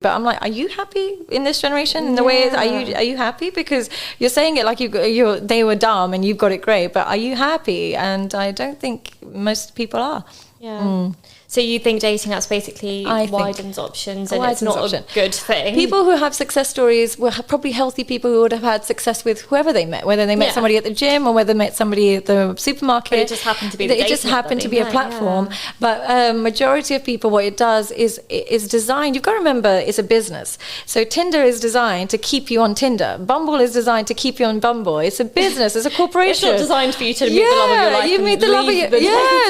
But I'm like, are you happy in this generation? In the way, are you happy? Because you're saying it like they were dumb and you've got it great, but are you happy? And I don't think most people are. Yeah. So you think dating apps basically widens options and it's not a good thing? People who have success stories were probably healthy people who would have had success with whoever they met, whether they met somebody at the gym or whether they met somebody at the supermarket. But it just happened to be a platform. Yeah. But majority of people, what it does is designed. You've got to remember, it's a business. So Tinder is designed to keep you on Tinder. Bumble is designed to keep you on Bumble. It's a business. It's a corporation. It's not designed for you to meet the love of your life. You meet the love of your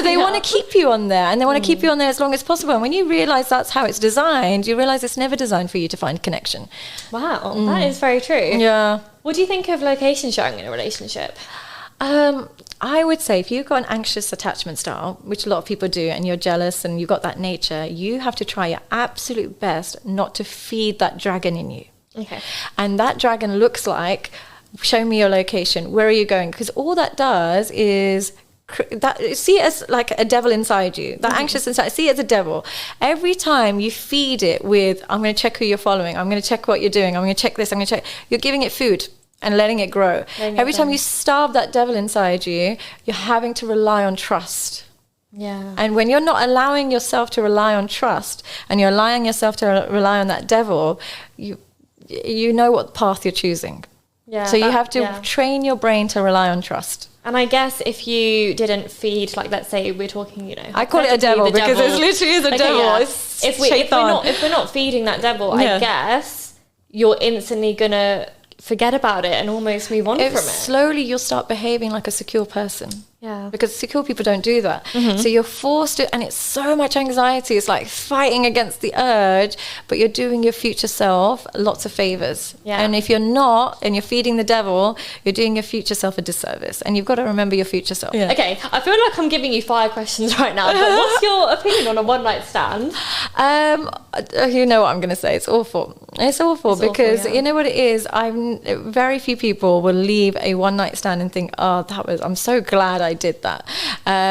they want to keep you on there, and they want to keep you on there as long as possible. And when you realize that's how it's designed, you realize it's never designed for you to find connection. Wow, that is very true. Yeah. What do you think of location sharing in a relationship? I would say if you've got an anxious attachment style, which a lot of people do, and you're jealous and you've got that nature, you have to try your absolute best not to feed that dragon in you. Okay. And that dragon looks like, show me your location, where are you going? Because all that does is see it as like a devil inside you, that anxious inside, see it as a devil. Every time you feed it with, I'm going to check who you're following, I'm going to check what you're doing, I'm going to check this, I'm going to check, you're giving it food and letting it grow. Every time you starve that devil inside you, you're having to rely on trust. Yeah. And when you're not allowing yourself to rely on trust and you're allowing yourself to rely on that devil, you know what path you're choosing. Yeah, so you have to train your brain to rely on trust. And I guess if you didn't feed, like, let's say we're talking, I call it a devil because it literally is a devil. Yeah. If we're not feeding that devil, I guess you're instantly gonna forget about it and almost move on from it. Slowly you'll start behaving like a secure person. Yeah. Because secure people don't do that. So you're forced to, and it's so much anxiety. It's like fighting against the urge, but you're doing your future self lots of favors. Yeah. And if you're not, and you're feeding the devil, you're doing your future self a disservice. And you've got to remember your future self. Yeah. Okay, I feel like I'm giving you 5 questions right now, but what's your opinion on a one-night stand? You know what I'm going to say. It's awful. It's awful because you know what it is? Very few people will leave a one-night stand and think, I'm so glad I did that.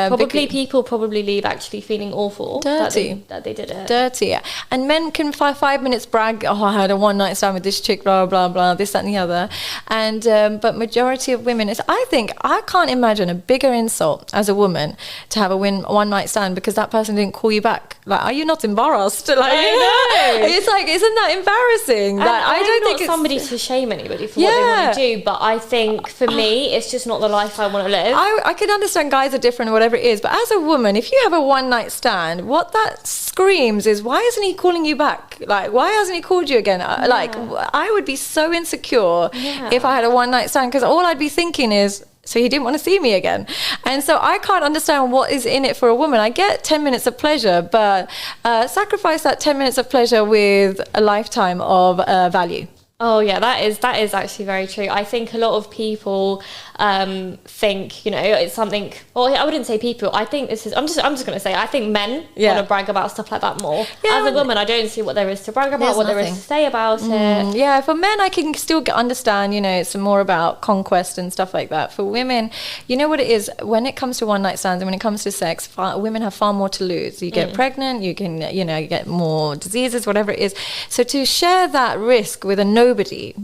People leave actually feeling awful, dirty, that they did it. Dirty, yeah. And men can 5 minutes brag, I had a one-night stand with this chick, blah blah blah, this, that, and the other. And but majority of women I can't imagine a bigger insult as a woman to have a one-night stand because that person didn't call you back. Like, are you not embarrassed? Like, I know. It's like, isn't that embarrassing? I don't think it's somebody to shame anybody for what they want to do, but I think for me, it's just not the life I want to live. I can understand guys are different or whatever it is, but as a woman, if you have a one-night stand, what that screams is, why isn't he calling you back? Like, why hasn't he called you again? Like, I would be so insecure if I had a one-night stand, because all I'd be thinking is, so he didn't want to see me again. And so I can't understand what is in it for a woman. I get 10 minutes of pleasure, but sacrifice that 10 minutes of pleasure with a lifetime of value. Oh yeah, that is actually very true. I think a lot of people think, it's something. Well, I wouldn't say people. I think this is. I'm just going to say. I think men want to brag about stuff like that more. Yeah, as a woman, I don't see what there is to brag about. What there is to say about it. Yeah, for men, I can still understand. It's more about conquest and stuff like that. For women, you know what it is. When it comes to one night stands and when it comes to sex, women have far more to lose. You get pregnant. You can, you get more diseases, whatever it is. So to share that risk with a nobody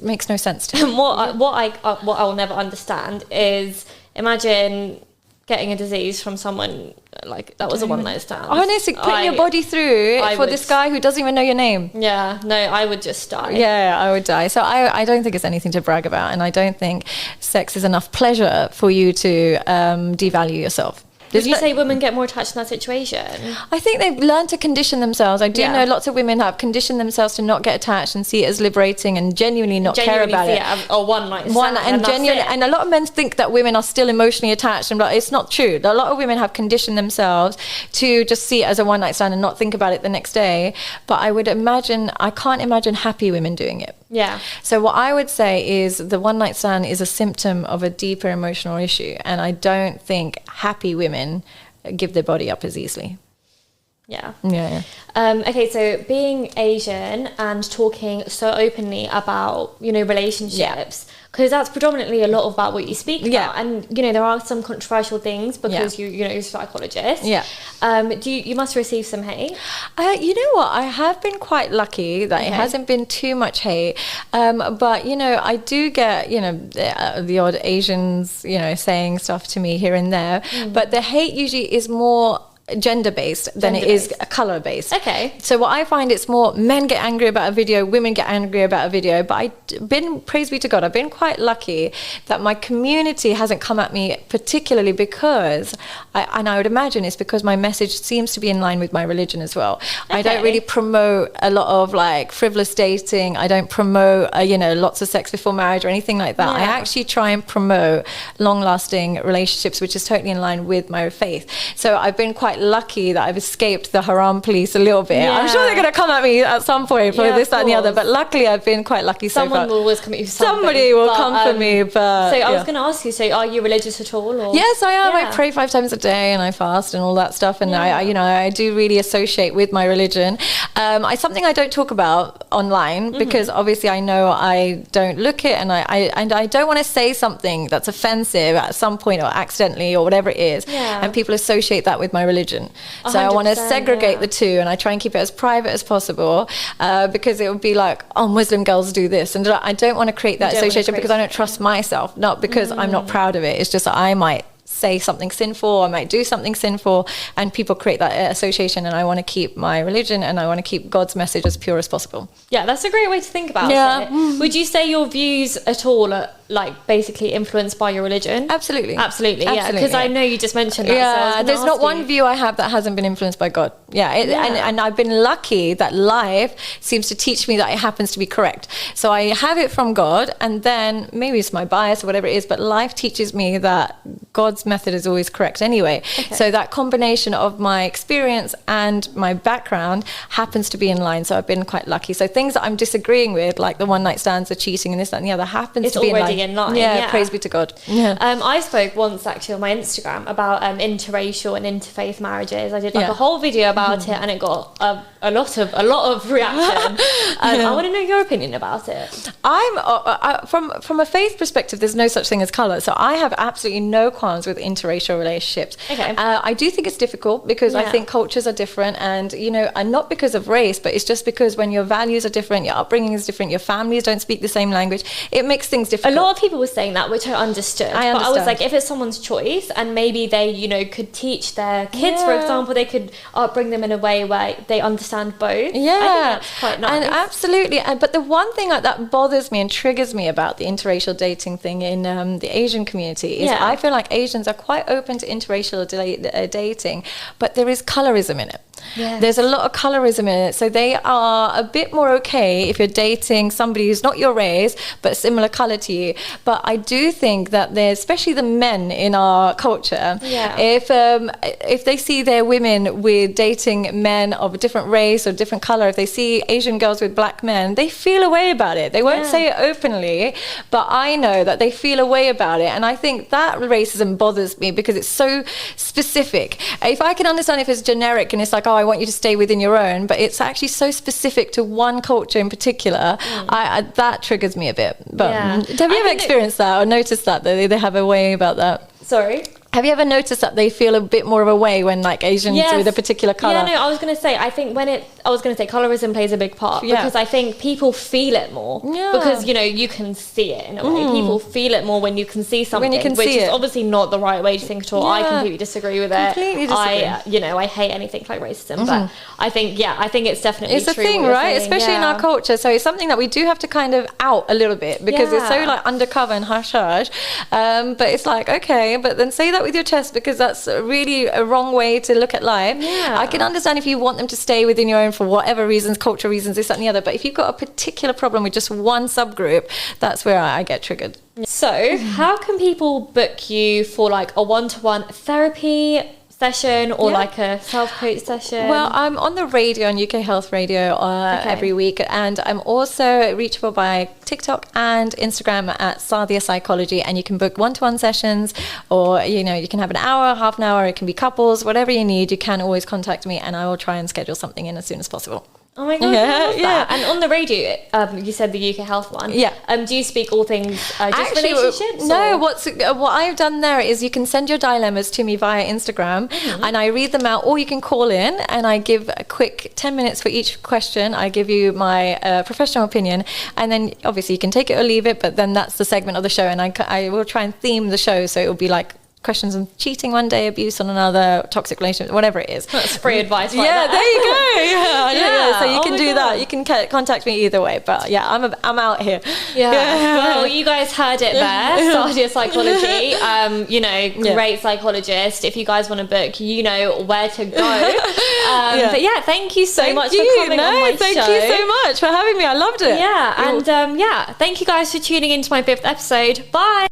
makes no sense to me. What I will never understand is, imagine getting a disease from someone like that was a one night stand. Honestly, putting your body through for this guy who doesn't even know your name. Yeah, no, I would just die. Yeah, I would die. So I don't think it's anything to brag about, and I don't think sex is enough pleasure for you to devalue yourself. Would you say women get more attached in that situation? I think they've learned to condition themselves. I do know lots of women have conditioned themselves to not get attached and see it as liberating and genuinely not care about it. Or one night stand. And a lot of men think that women are still emotionally attached, and it's not true. A lot of women have conditioned themselves to just see it as a one night stand and not think about it the next day. But I can't imagine happy women doing it. Yeah. So what I would say is the one night stand is a symptom of a deeper emotional issue, and I don't think happy women give their body up as easily. Okay, so being Asian and talking so openly about, you know, relationships, because that's predominantly a lot about what you speak about, and you know there are some controversial things because you're a psychologist. You must receive some hate? You know what, I have been quite lucky that it hasn't been too much hate, but you know, I do get, you know, the odd Asians, you know, saying stuff to me here and there, but the hate usually is more gender-based than it is color-based. Okay. So what I find, it's more men get angry about a video, women get angry about a video, but praise be to God, I've been quite lucky that my community hasn't come at me particularly because, I would imagine it's because my message seems to be in line with my religion as well. I don't really promote a lot of like frivolous dating. I don't promote, you know, lots of sex before marriage or anything like that. I actually try and promote long-lasting relationships, which is totally in line with my faith. So I've been quite lucky that I've escaped the haram police a little bit. I'm sure they're going to come at me at some point for this, that and the other, but luckily I've been quite lucky so far. Someone will always come at you for something. Somebody will come for me, but... So I was going to ask you, so are you religious at all? Or? Yes, I am. I pray 5 times a day and I fast and all that stuff, and I do really associate with my religion. Something I don't talk about online because obviously I know I don't look it, and I don't want to say something that's offensive at some point or accidentally or whatever it is, and people associate that with my religion. So I want to segregate the two, and I try and keep it as private as possible, because it would be like, oh, Muslim girls do this, and I don't want to create that association because I don't trust myself, not because I'm not proud of it. It's just that I might say something sinful, I might do something sinful, and people create that association, and I want to keep my religion and I want to keep God's message as pure as possible. Yeah, that's a great way to think about it. Would you say your views at all are like basically influenced by your religion? Absolutely, yeah, because I know you just mentioned that. So there's not one view I have that hasn't been influenced by God. And I've been lucky that life seems to teach me that it happens to be correct. So I have it from God, and then maybe it's my bias or whatever it is, but life teaches me that God's method is always correct anyway. So that combination of my experience and my background happens to be in line. So I've been quite lucky. So things that I'm disagreeing with, like the one night stands, the cheating and this, that and the other, happens to be in line. Praise be to God. I spoke once actually on my Instagram about interracial and interfaith marriages. I did like a whole video about it, and it got a lot of reaction. I want to know your opinion about it. I'm from a faith perspective, there's no such thing as color, so I have absolutely no qualms with interracial relationships. I do think it's difficult because I think cultures are different, and you know, and not because of race, but it's just because when your values are different, your upbringing is different, your families don't speak the same language, it makes things difficult. A lot of people were saying that, which I understood. But I was like, if it's someone's choice, and maybe they, you know, could teach their kids, for example, they could upbring them in a way where they understand both. I think that's quite nice. And absolutely. But the one thing that bothers me and triggers me about the interracial dating thing in the Asian community is I feel like Asians are quite open to interracial dating, but there is colorism in it. There's a lot of colorism in it, so they are a bit more okay if you're dating somebody who's not your race but similar color to you. But I do think that there's, especially the men in our culture, if they see their women with dating men of a different race or different color, if they see Asian girls with black men, they feel a way about it. They won't say it openly, but I know that they feel a way about it, and I think that racism bothers me because it's so specific. If I can understand if it's generic and it's like, oh, I want you to stay within your own, but it's actually so specific to one culture in particular, that triggers me a bit. But have you ever experienced that or noticed that they have a way about that? Sorry? Have you ever noticed that they feel a bit more of a way when like Asians with a particular colour? Yeah, no, I was going to say, I think colorism plays a big part because I think people feel it more because, you know, you can see it in a way. People feel it more when you can see something, which is obviously not the right way to think at all. I completely disagree with it. I hate anything like racism, but I think it's definitely it's a thing, right? Especially in our culture. So it's something that we do have to kind of out a little bit because it's so like undercover and hush-hush. But it's like, okay, but then say that with your chest because that's really a wrong way to look at life. I can understand if you want them to stay within your own for whatever reasons, cultural reasons, this, that and the other, but if you've got a particular problem with just one subgroup, that's where I get triggered. So how can people book you for like a one-to-one therapy session or like a self-coach session? Well, I'm on the radio, on UK Health Radio every week, and I'm also reachable by TikTok and Instagram at Sadia Psychology, and you can book one-to-one sessions, or you can have an hour, half an hour, it can be couples, whatever you need. You can always contact me and I will try and schedule something in as soon as possible. Oh my god, I love that. And on the radio, you said the UK Health one. Yeah. Do you speak all things relationships? No, what I've done there is you can send your dilemmas to me via Instagram, and I read them out, or you can call in and I give a quick 10 minutes for each question. I give you my professional opinion, and then obviously you can take it or leave it, but then that's the segment of the show, and I will try and theme the show so it will be like questions on cheating one day, abuse on another, toxic relationship, whatever it is. That's free advice. There you go. So you can do that. You can contact me either way. But yeah, I'm out here. Well, you guys heard it there. Sadia Psychology. Great psychologist. If you guys want to book, you know where to go. But yeah, thank you so much for coming on my show. Thank you so much for having me. I loved it. Yeah, and thank you guys for tuning into my 5th episode. Bye.